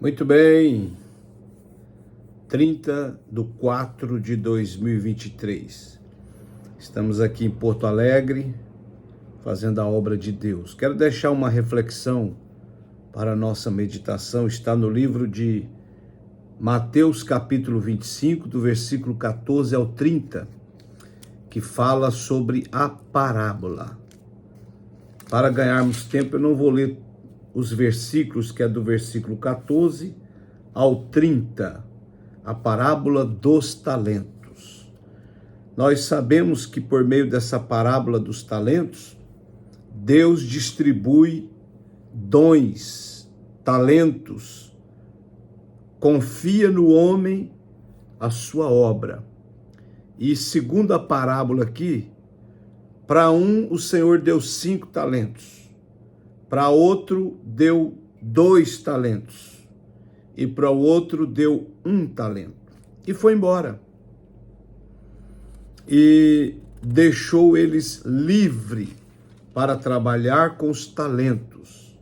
Muito bem, 30/4/2023. Estamos aqui em Porto Alegre, fazendo a obra de Deus. Quero deixar uma reflexão para a nossa meditação. Está no livro de Mateus, capítulo 25, do versículo 14 ao 30, que fala sobre a parábola. Para ganharmos tempo, eu não vou ler os versículos, que é do versículo 14 ao 30, a parábola dos talentos. Nós sabemos que por meio dessa parábola dos talentos, Deus distribui dons, talentos, confia no homem a sua obra. E segundo a parábola aqui, para um o Senhor deu 5 talentos, para outro deu 2 talentos, e para o outro deu 1 talento. E foi embora. E deixou eles livres para trabalhar com os talentos.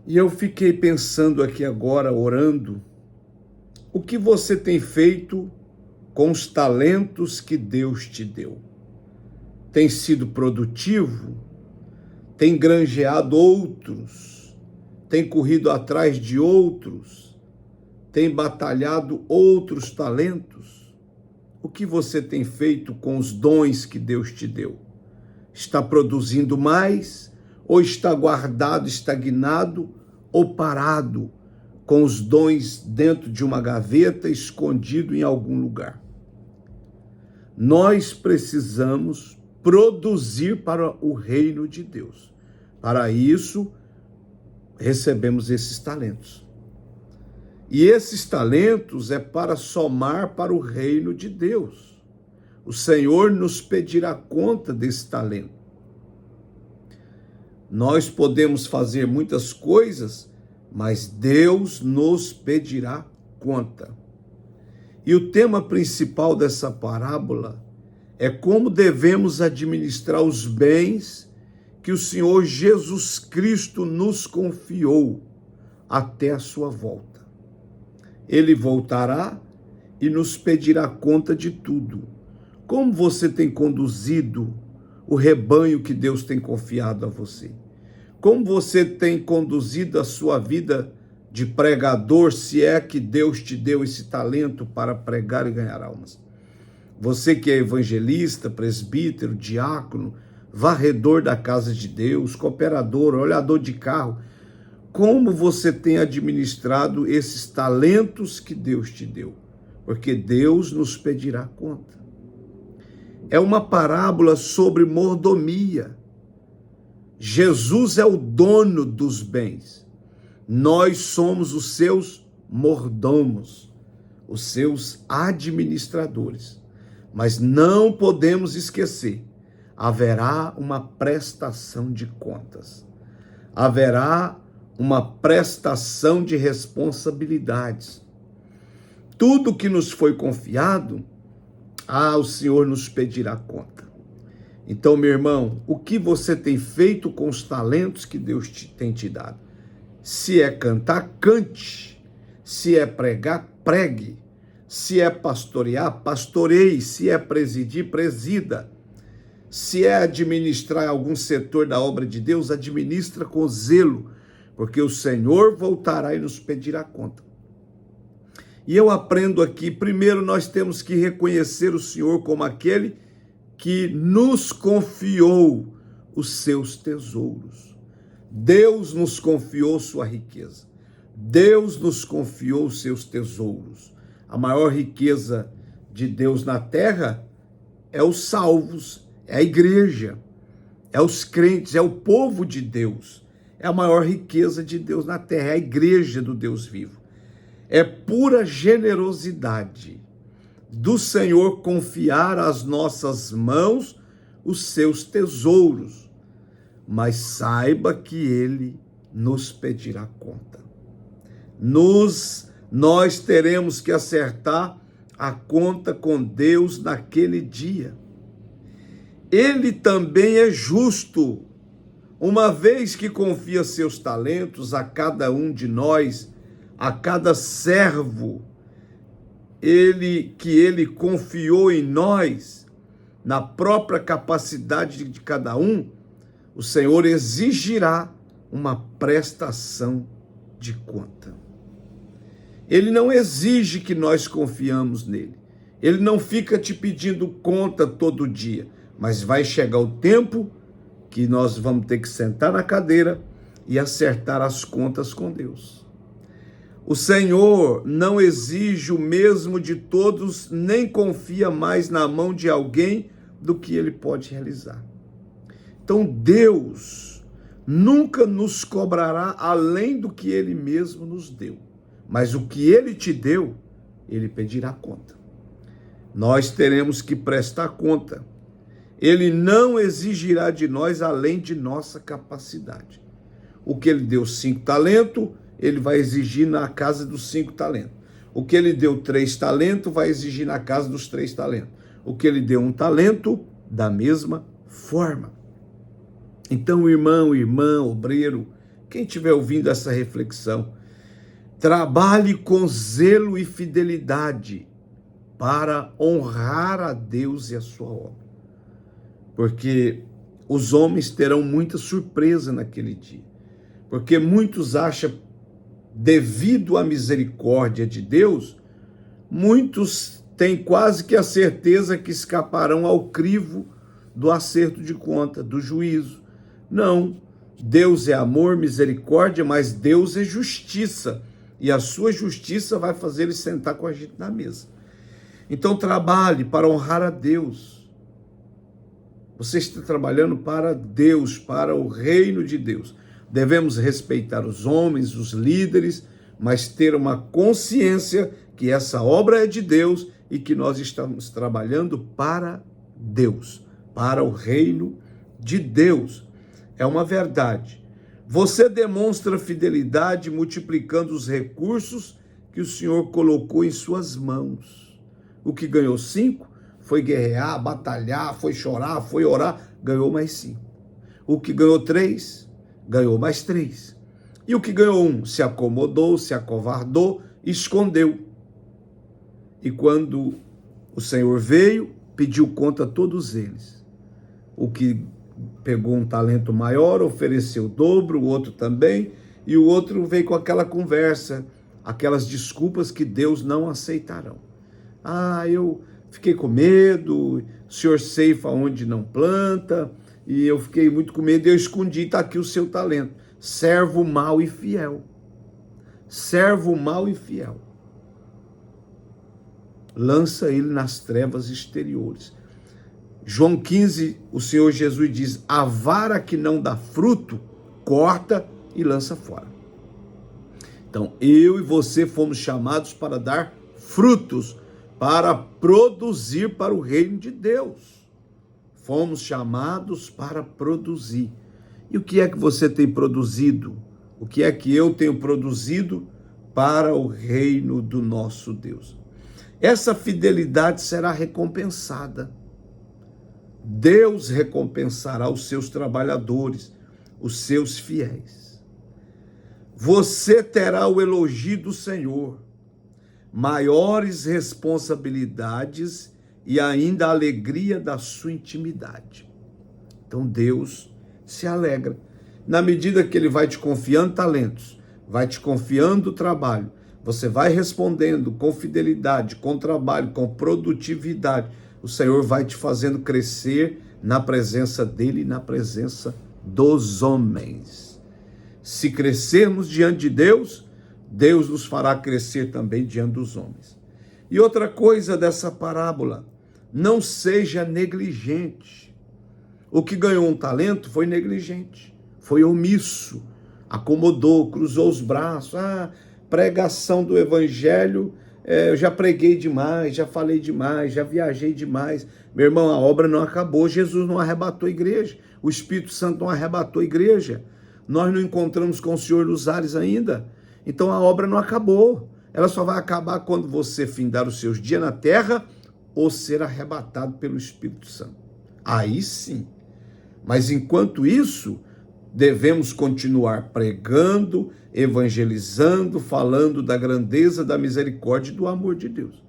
E eu fiquei pensando aqui agora, orando, o que você tem feito com os talentos que Deus te deu? Tem sido produtivo? Tem granjeado outros? Tem corrido atrás de outros? Tem batalhado outros talentos? O que você tem feito com os dons que Deus te deu? Está produzindo mais? Ou está guardado, estagnado ou parado com os dons dentro de uma gaveta, escondido em algum lugar? Nós precisamos produzir para o reino de Deus. Para isso, recebemos esses talentos. E esses talentos é para somar para o reino de Deus. O Senhor nos pedirá conta desse talento. Nós podemos fazer muitas coisas, mas Deus nos pedirá conta. E o tema principal dessa parábola é como devemos administrar os bens que o Senhor Jesus Cristo nos confiou até a sua volta. Ele voltará e nos pedirá conta de tudo. Como você tem conduzido o rebanho que Deus tem confiado a você? Como você tem conduzido a sua vida de pregador, se é que Deus te deu esse talento para pregar e ganhar almas? Você que é evangelista, presbítero, diácono, varredor da casa de Deus, cooperador, olhador de carro, como você tem administrado esses talentos que Deus te deu? Porque Deus nos pedirá conta. É uma parábola sobre mordomia. Jesus é o dono dos bens. Nós somos os seus mordomos, os seus administradores. Mas não podemos esquecer, haverá uma prestação de contas. Haverá uma prestação de responsabilidades. Tudo que nos foi confiado, o Senhor nos pedirá conta. Então, meu irmão, o que você tem feito com os talentos que Deus tem te dado? Se é cantar, cante. Se é pregar, pregue. Se é pastorear, pastoreie. Se é presidir, presida. Se é administrar algum setor da obra de Deus, administra com zelo, porque o Senhor voltará e nos pedirá conta. E eu aprendo aqui, primeiro nós temos que reconhecer o Senhor como aquele que nos confiou os seus tesouros. Deus nos confiou sua riqueza. Deus nos confiou os seus tesouros. A maior riqueza de Deus na terra é os salvos, é a igreja, é os crentes, é o povo de Deus. É a maior riqueza de Deus na terra, é a igreja do Deus vivo. É pura generosidade do Senhor confiar às nossas mãos os seus tesouros. Mas saiba que Ele nos pedirá conta. Nós teremos que acertar a conta com Deus naquele dia. Ele também é justo. Uma vez que confia seus talentos a cada um de nós, a cada servo, ele confiou em nós, na própria capacidade de cada um, o Senhor exigirá uma prestação de conta. Ele não exige que nós confiamos nele. Ele não fica te pedindo conta todo dia, mas vai chegar o tempo que nós vamos ter que sentar na cadeira e acertar as contas com Deus. O Senhor não exige o mesmo de todos, nem confia mais na mão de alguém do que ele pode realizar. Então Deus nunca nos cobrará além do que ele mesmo nos deu. Mas o que ele te deu, ele pedirá conta. Nós teremos que prestar conta. Ele não exigirá de nós além de nossa capacidade. O que ele deu 5 talentos, ele vai exigir na casa dos 5 talentos. O que ele deu 3 talentos, vai exigir na casa dos 3 talentos. O que ele deu 1 talento, da mesma forma. Então, irmão, irmã, obreiro, quem estiver ouvindo essa reflexão, trabalhe com zelo e fidelidade para honrar a Deus e a sua obra. Porque os homens terão muita surpresa naquele dia. Porque muitos acham, devido à misericórdia de Deus, muitos têm quase que a certeza que escaparão ao crivo do acerto de conta, do juízo. Não, Deus é amor, misericórdia, mas Deus é justiça. E a sua justiça vai fazer ele sentar com a gente na mesa. Então trabalhe para honrar a Deus. Você está trabalhando para Deus, para o reino de Deus. Devemos respeitar os homens, os líderes, mas ter uma consciência que essa obra é de Deus e que nós estamos trabalhando para Deus, para o reino de Deus. É uma verdade. Você demonstra fidelidade multiplicando os recursos que o Senhor colocou em suas mãos. O que ganhou 5 foi guerrear, batalhar, foi chorar, foi orar, ganhou mais 5. O que ganhou 3, ganhou mais 3. E o que ganhou 1, se acomodou, se acovardou, escondeu. E quando o Senhor veio, pediu conta a todos eles. O que pegou 1 talento maior, ofereceu o dobro, o outro também, e o outro veio com aquela conversa, aquelas desculpas que Deus não aceitarão. Eu fiquei com medo, o Senhor ceifa onde não planta, e eu fiquei muito com medo, e eu escondi, está aqui o seu talento. Servo mau e fiel. Servo mau e fiel. Lança ele nas trevas exteriores. João 15, o Senhor Jesus diz, a vara que não dá fruto, corta e lança fora. Então, eu e você fomos chamados para dar frutos, para produzir para o reino de Deus. Fomos chamados para produzir. E o que é que você tem produzido? O que é que eu tenho produzido para o reino do nosso Deus? Essa fidelidade será recompensada. Deus recompensará os seus trabalhadores, os seus fiéis. Você terá o elogio do Senhor, maiores responsabilidades e ainda a alegria da sua intimidade. Então Deus se alegra. Na medida que Ele vai te confiando talentos, vai te confiando trabalho, você vai respondendo com fidelidade, com trabalho, com produtividade, o Senhor vai te fazendo crescer na presença dEle e na presença dos homens. Se crescermos diante de Deus, Deus nos fará crescer também diante dos homens. E outra coisa dessa parábola, não seja negligente. O que ganhou 1 talento foi negligente, foi omisso, acomodou, cruzou os braços. Pregação do evangelho, eu já preguei demais, já falei demais, já viajei demais. Meu irmão, a obra não acabou, Jesus não arrebatou a igreja, o Espírito Santo não arrebatou a igreja, nós não encontramos com o Senhor nos ares ainda, então a obra não acabou, ela só vai acabar quando você findar os seus dias na terra ou ser arrebatado pelo Espírito Santo. Aí sim, mas enquanto isso, devemos continuar pregando, evangelizando, falando da grandeza, da misericórdia e do amor de Deus.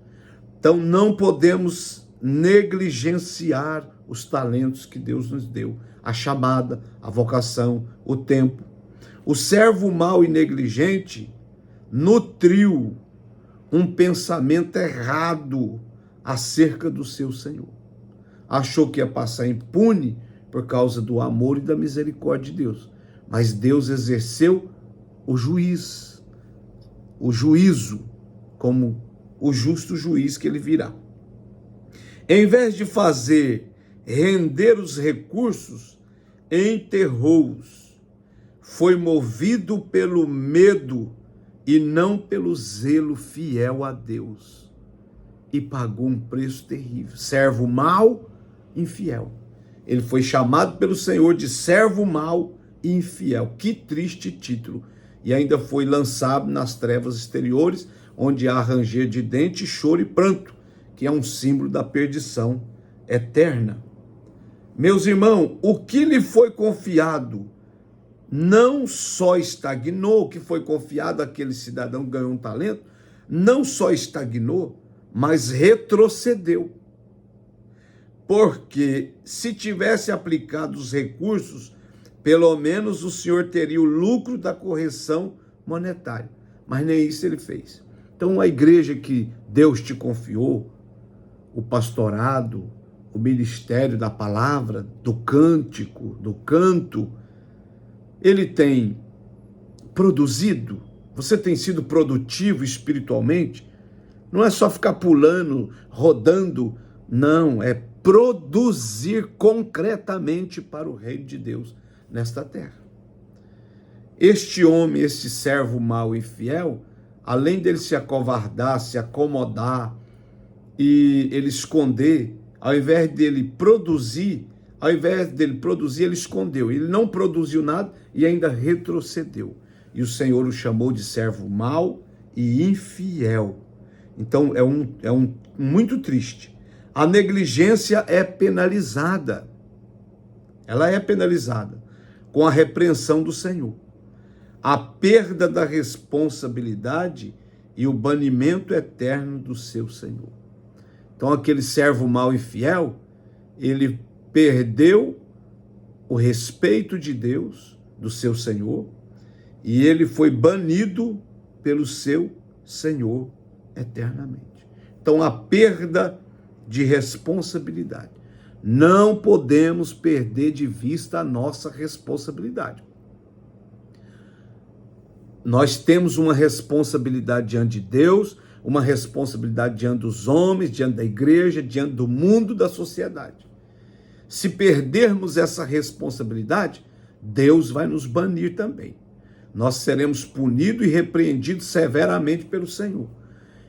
Então não podemos negligenciar os talentos que Deus nos deu, a chamada, a vocação, o tempo. O servo mau e negligente nutriu um pensamento errado acerca do seu Senhor. Achou que ia passar impune por causa do amor e da misericórdia de Deus. Mas Deus exerceu o juízo, como o justo juiz que ele virá. Em vez de fazer render os recursos, enterrou-os. Foi movido pelo medo e não pelo zelo fiel a Deus. E pagou um preço terrível. Servo mau, infiel. Ele foi chamado pelo Senhor de servo mau e infiel. Que triste título. E ainda foi lançado nas trevas exteriores, onde há ranger de dente, choro e pranto, que é um símbolo da perdição eterna. Meus irmãos, o que lhe foi confiado não só estagnou, o que foi confiado àquele cidadão que ganhou um talento, não só estagnou, mas retrocedeu. Porque se tivesse aplicado os recursos, pelo menos o senhor teria o lucro da correção monetária. Mas nem isso ele fez. Então a igreja que Deus te confiou, o pastorado, o ministério da palavra, do cântico, do canto, ele tem produzido, você tem sido produtivo espiritualmente, não é só ficar pulando, rodando, não, é produzir concretamente para o reino de Deus nesta terra. Este homem, este servo mau e infiel, além dele se acovardar, se acomodar e ele esconder, ao invés dele produzir, ele escondeu. Ele não produziu nada e ainda retrocedeu. E o Senhor o chamou de servo mau e infiel. Então é muito triste. A negligência é penalizada. Ela é penalizada com a repreensão do Senhor. A perda da responsabilidade e o banimento eterno do seu Senhor. Então aquele servo mau e infiel, ele perdeu o respeito de Deus, do seu Senhor, e ele foi banido pelo seu Senhor eternamente. Então a perda de responsabilidade. Não podemos perder de vista a nossa responsabilidade. Nós temos uma responsabilidade diante de Deus, uma responsabilidade diante dos homens, diante da igreja, diante do mundo, da sociedade. Se perdermos essa responsabilidade, Deus vai nos banir também. Nós seremos punidos e repreendidos severamente pelo Senhor.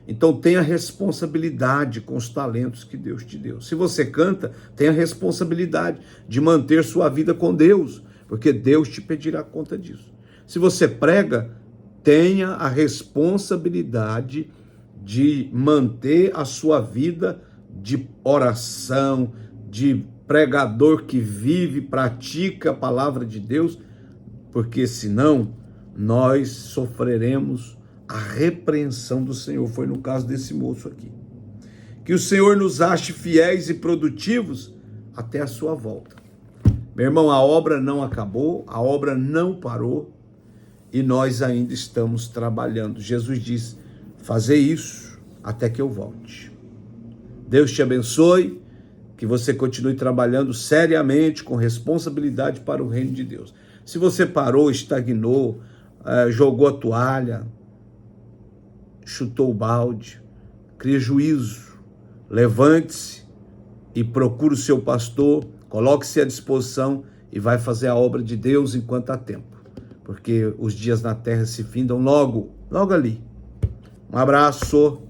Então tenha responsabilidade com os talentos que Deus te deu. Se você canta, tenha responsabilidade de manter sua vida com Deus, porque Deus te pedirá conta disso. Se você prega, tenha a responsabilidade de manter a sua vida de oração, de pregador que vive, pratica a palavra de Deus, porque senão nós sofreremos a repreensão do Senhor. Foi no caso desse moço aqui. Que o Senhor nos ache fiéis e produtivos até a sua volta. Meu irmão, a obra não acabou, a obra não parou e nós ainda estamos trabalhando. Jesus diz: fazer isso até que eu volte. Deus te abençoe, que você continue trabalhando seriamente, com responsabilidade para o reino de Deus. Se você parou, estagnou, jogou a toalha, chutou o balde, crie juízo, levante-se e procure o seu pastor, coloque-se à disposição e vai fazer a obra de Deus enquanto há tempo, porque os dias na terra se findam logo ali. Um abraço.